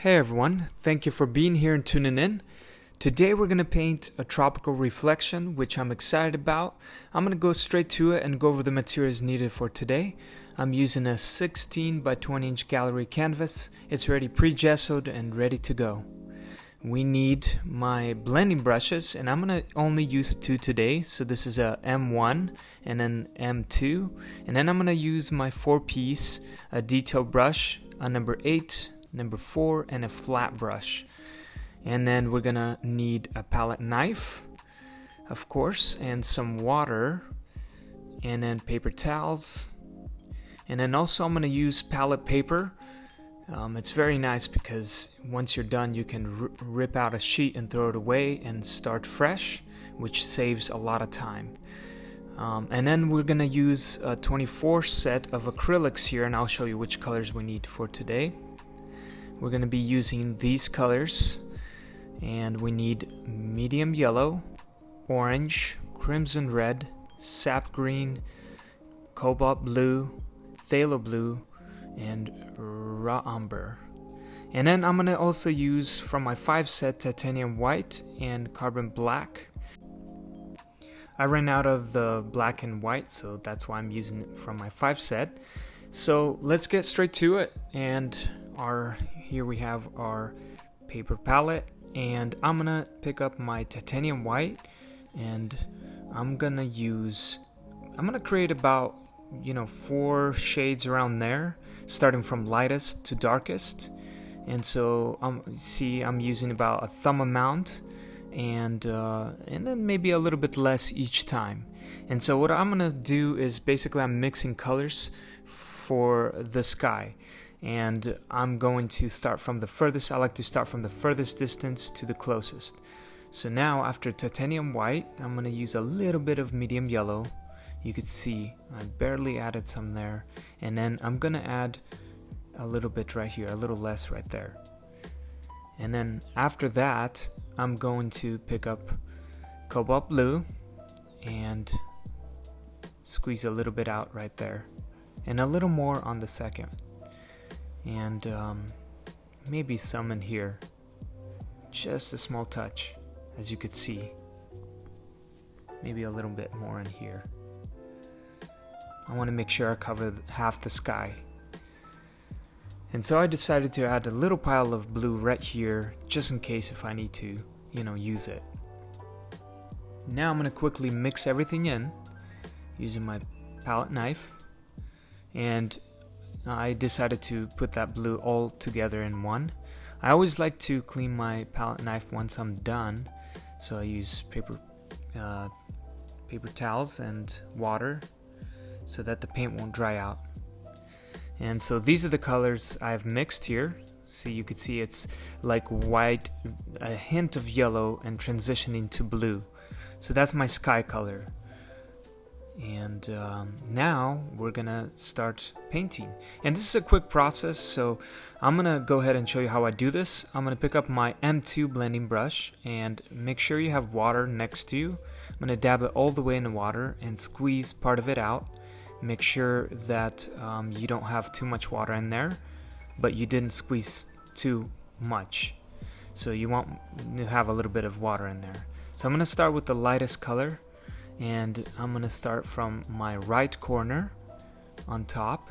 Hey everyone, thank you for being here and tuning in. Today we're going to paint a tropical reflection, which I'm excited about. I'm going to go straight to it and go over the materials needed for today. I'm using a 16 by 20 inch gallery canvas. It's already pre-gessoed and ready to go. We need my blending brushes, and I'm going to only use two today. So this is a M1 and an M2. And then I'm going to use my 4-piece, a detail brush, a number 8, number 4, and a flat brush. And then we're gonna need a palette knife, of course, and some water, and then paper towels. And then also I'm gonna use palette paper. It's very nice because once you're done you can rip out a sheet and throw it away and start fresh, which saves a lot of time. And then we're gonna use a 24 set of acrylics here, and I'll show you which colors we need for today. We're going to be using these colors, and we need medium yellow, orange, crimson red, sap green, cobalt blue, phthalo blue, and raw umber. And then I'm going to also use from my 5 set titanium white and carbon black. I ran out of the black and white, so that's why I'm using it from my 5 set. So let's get straight to it, and here we have our paper palette, and I'm gonna pick up my titanium white, and I'm gonna create about 4 shades around there, starting from lightest to darkest. And so I'm using about a thumb amount, and then maybe a little bit less each time. And so what I'm gonna do is basically I'm mixing colors for the sky. And I'm going to start from the furthest. I like to start from the furthest distance to the closest. So now after titanium white, I'm going to use a little bit of medium yellow. You could see I barely added some there. And then I'm going to add a little bit right here, a little less right there. And then after that, I'm going to pick up cobalt blue and squeeze a little bit out right there. And a little more on the second. And maybe some in here, just a small touch, as you could see. Maybe a little bit more in here. I want to make sure I cover half the sky. And so I decided to add a little pile of blue right here, just in case if I need to, use it. Now I'm going to quickly mix everything in using my palette knife, and I decided to put that blue all together in one. I always like to clean my palette knife once I'm done, so I use paper towels and water so that the paint won't dry out. And so these are the colors I've mixed here. See, you can see it's like white, a hint of yellow, and transitioning to blue. So that's my sky color. And now we're gonna start painting, and this is a quick process, so I'm gonna go ahead and show you how I do this. I'm gonna pick up my M2 blending brush, and make sure you have water next to you. I'm gonna dab it all the way in the water and squeeze part of it out. Make sure that you don't have too much water in there, but you didn't squeeze too much, so you want to have a little bit of water in there. So I'm gonna start with the lightest color, and I'm gonna start from my right corner on top,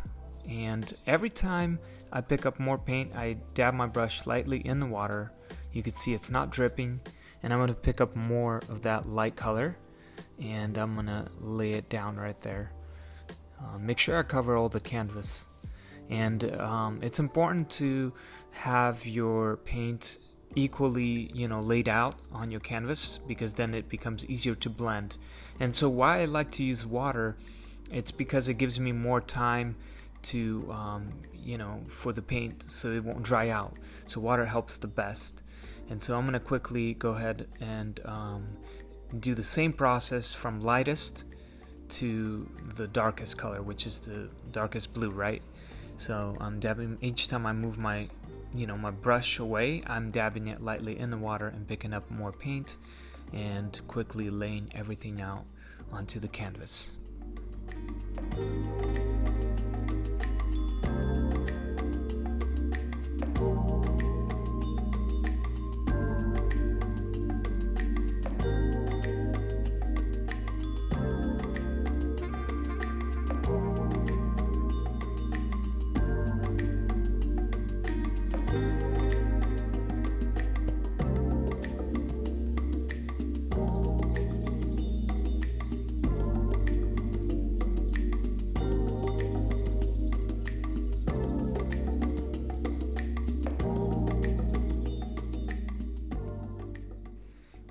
and every time I pick up more paint I dab my brush lightly in the water. You can see it's not dripping, and I'm gonna pick up more of that light color, and I'm gonna lay it down right there. Make sure I cover all the canvas, and it's important to have your paint equally laid out on your canvas, because then it becomes easier to blend. And so why I like to use water, it's because it gives me more time to for the paint, so it won't dry out. So water helps the best. And so I'm going to quickly go ahead and do the same process from lightest to the darkest color, which is the darkest blue, right? So I'm dabbing each time I move my my brush away. I'm dabbing it lightly in the water and picking up more paint and quickly laying everything out onto the canvas.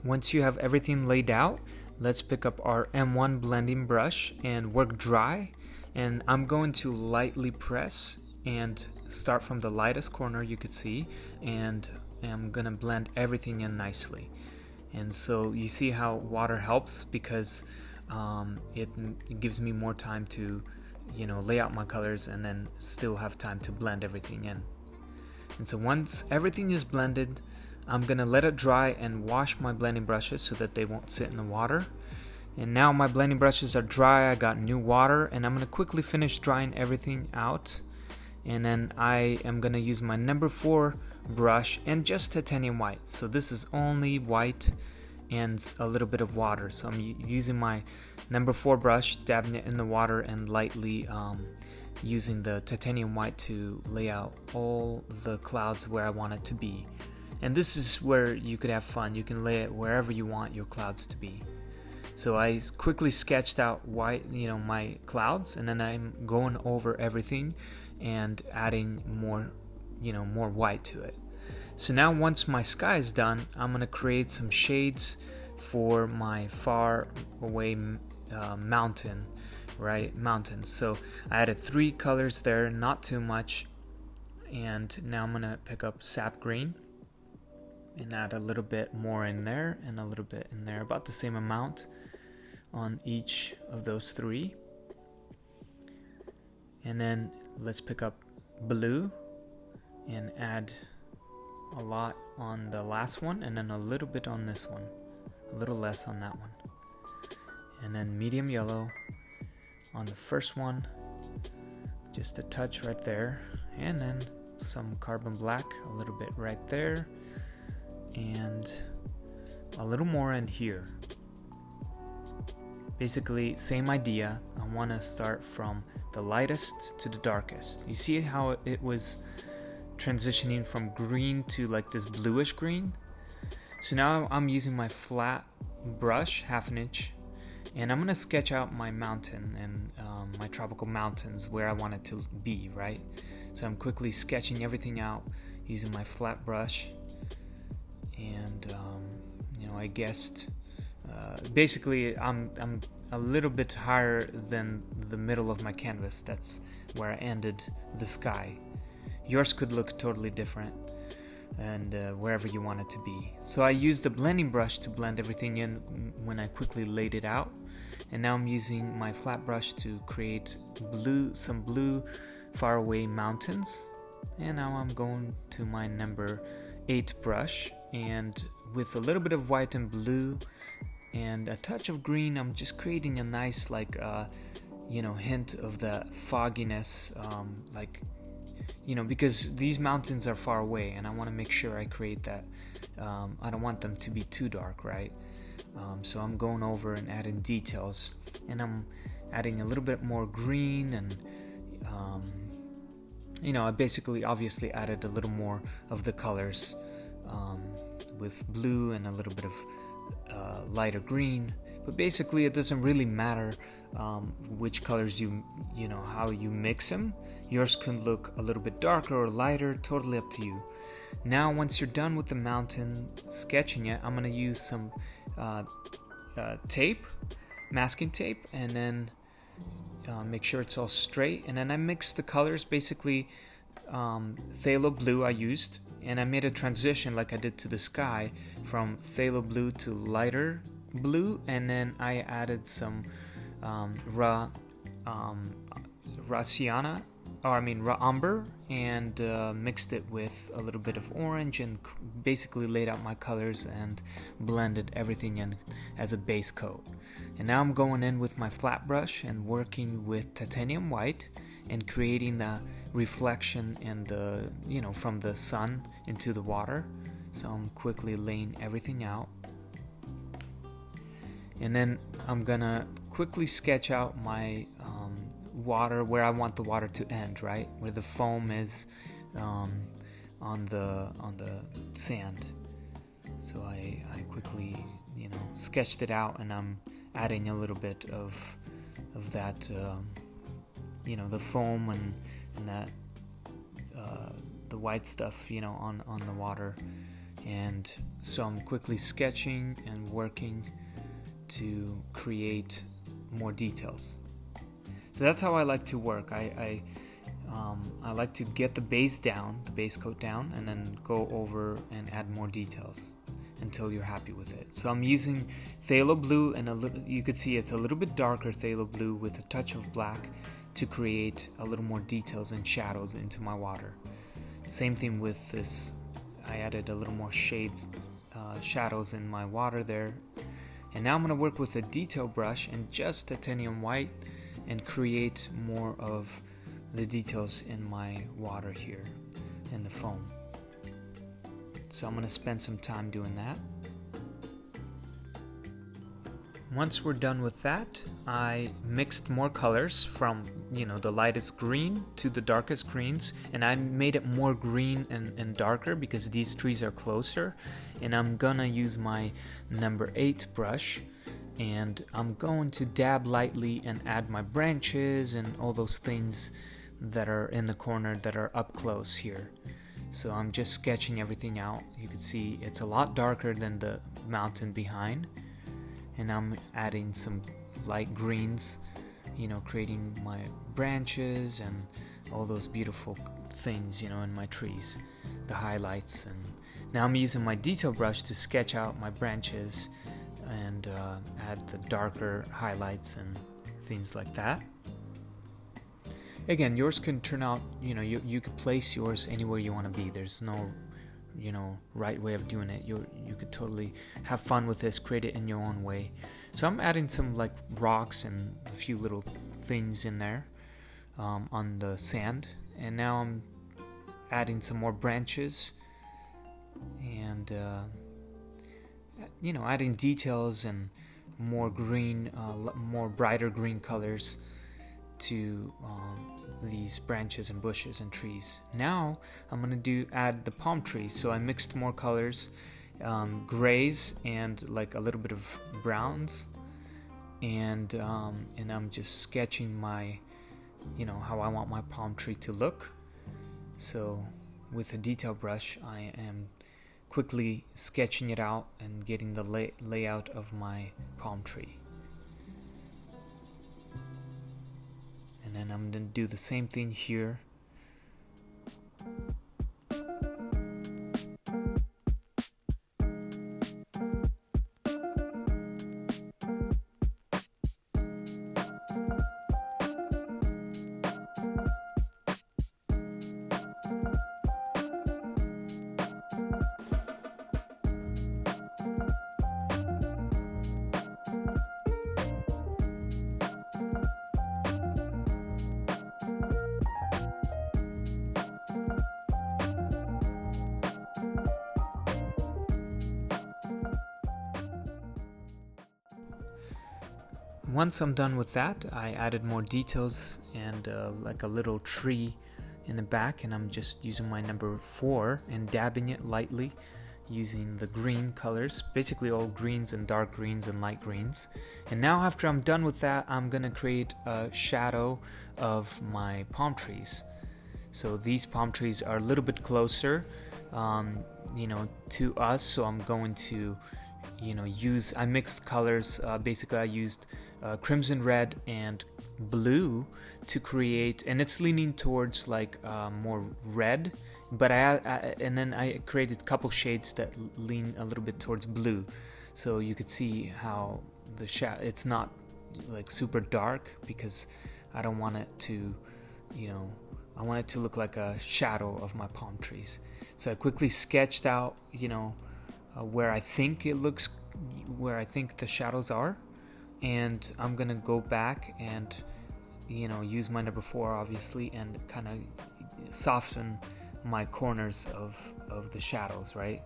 once you have everything laid out, let's pick up our M1 blending brush and work dry. And I'm going to lightly press and start from the lightest corner you could see, and I'm gonna blend everything in nicely. And so you see how water helps, because it gives me more time to lay out my colors and then still have time to blend everything in. And so once everything is blended, I'm gonna let it dry and wash my blending brushes so that they won't sit in the water. And now my blending brushes are dry, I got new water, and I'm gonna quickly finish drying everything out. And then I am gonna use my number 4 brush and just titanium white. So this is only white and a little bit of water. So I'm using my number 4 brush, dabbing it in the water, and lightly using the titanium white to lay out all the clouds where I want it to be. And this is where you could have fun. You can lay it wherever you want your clouds to be. So I quickly sketched out my clouds, and then I'm going over everything and adding more white to it. So now once my sky is done, I'm going to create some shades for my far away mountains. So I added 3 colors there, not too much. And now I'm going to pick up sap green and add a little bit more in there and a little bit in there, about the same amount on each of those 3. And then let's pick up blue and add a lot on the last one, and then a little bit on this one, a little less on that one. And then medium yellow on the first one, just a touch right there, and then some carbon black, a little bit right there, and a little more in here. Basically, same idea. I want to start from the lightest to the darkest. You see how it was transitioning from green to like this bluish green? So now I'm using my flat brush, 1/2 inch, and I'm going to sketch out my mountain and my tropical mountains where I want it to be, right? So I'm quickly sketching everything out using my flat brush. And I guessed basically I'm a little bit higher than the middle of my canvas. That's where I ended the sky. Yours could look totally different, and wherever you want it to be. So I used the blending brush to blend everything in when I quickly laid it out. And now I'm using my flat brush to create some blue faraway mountains. And now I'm going to my number 8 brush, and with a little bit of white and blue and a touch of green, I'm just creating a nice hint of the fogginess, because these mountains are far away and I want to make sure I create that. I don't want them to be too dark, right? So I'm going over and adding details, and I'm adding a little bit more green, and I basically obviously added a little more of the colors with blue and a little bit of lighter green. But basically it doesn't really matter which colors how you mix them. Yours can look a little bit darker or lighter, totally up to you. Now once you're done with the mountain sketching it, I'm going to use some tape, masking tape, and then make sure it's all straight. And then I mixed the colors, basically phthalo blue I used, and I made a transition like I did to the sky from phthalo blue to lighter blue, and then I added some raw umber, and mixed it with a little bit of orange, and basically laid out my colors and blended everything in as a base coat. And now I'm going in with my flat brush and working with titanium white and creating the reflection and from the sun into the water. So I'm quickly laying everything out, and then I'm gonna quickly sketch out my water, where I want the water to end, right where the foam is on the sand. So I quickly sketched it out, and I'm adding a little bit of that the foam and that the white stuff on the water, And so I'm quickly sketching and working to create more details. So that's how I like to work. I like to get the base coat down, and then go over and add more details until you're happy with it. So I'm using phthalo blue, and you could see it's a little bit darker phthalo blue with a touch of black to create a little more details and shadows into my water. Same thing with this. I added a little more shades, shadows in my water there. And now I'm going to work with a detail brush and just titanium white and create more of the details in my water here in the foam. So I'm going to spend some time doing that. Once we're done with that, I mixed more colors from the lightest green to the darkest greens, and I made it more green and darker because these trees are closer. And I'm gonna use my number 8 brush, and I'm going to dab lightly and add my branches and all those things that are in the corner that are up close here. So I'm just sketching everything out. You can see it's a lot darker than the mountain behind, and I'm adding some light greens, creating my branches and all those beautiful things, in my trees, the highlights. And now I'm using my detail brush to sketch out my branches and add the darker highlights and things like that. Again, yours can turn out, you could place yours anywhere you want to be. There's no right way of doing it. You could totally have fun with this, create it in your own way. So I'm adding some like rocks and a few little things in there on the sand, and now I'm adding some more branches and adding details and more green, more brighter green colors to these branches and bushes and trees. Now I'm gonna add the palm trees. So I mixed more colors, grays and like a little bit of browns, and I'm just sketching my, how I want my palm tree to look. So with a detail brush, I am quickly sketching it out and getting the layout of my palm tree. And then I'm going to do the same thing here. Once I'm done with that, I added more details and like a little tree in the back, and I'm just using my number 4 and dabbing it lightly using the green colors, basically all greens and dark greens and light greens. And now after I'm done with that, I'm gonna create a shadow of my palm trees. So these palm trees are a little bit closer to us, so I'm going to I mixed colors. Basically I used crimson red and blue to create, and it's leaning towards like more red, but and then I created a couple shades that lean a little bit towards blue, so you could see how the it's not like super dark, because I don't want it to I want it to look like a shadow of my palm trees. So I quickly sketched out where I think the shadows are, and I'm gonna go back and use my number 4 obviously, and kind of soften my corners of the shadows, right?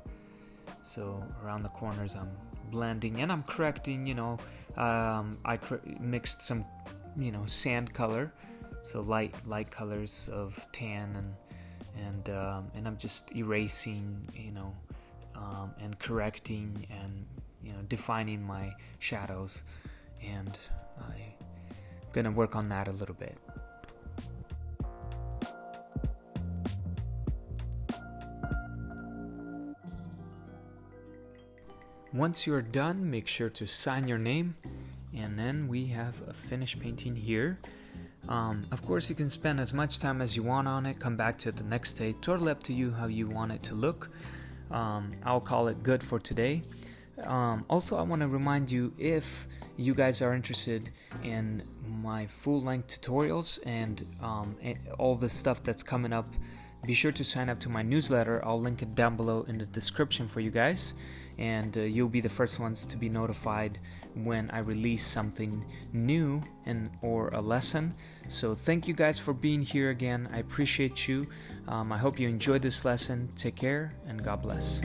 So around the corners I'm blending and I'm correcting. I mixed some sand color, so light colors of tan, and I'm just erasing and correcting and defining my shadows, and I'm gonna work on that a little bit. Once you're done, make sure to sign your name, and then we have a finished painting here. Of course, you can spend as much time as you want on it, come back to it the next day, totally up to you how you want it to look. I'll call it good for today. Also, I want to remind you, if you guys are interested in my full-length tutorials and all the stuff that's coming up, be sure to sign up to my newsletter. I'll link it down below in the description for you guys, and you'll be the first ones to be notified when I release something new or a lesson. So thank you guys for being here again. I appreciate you. I hope you enjoyed this lesson. Take care and God bless.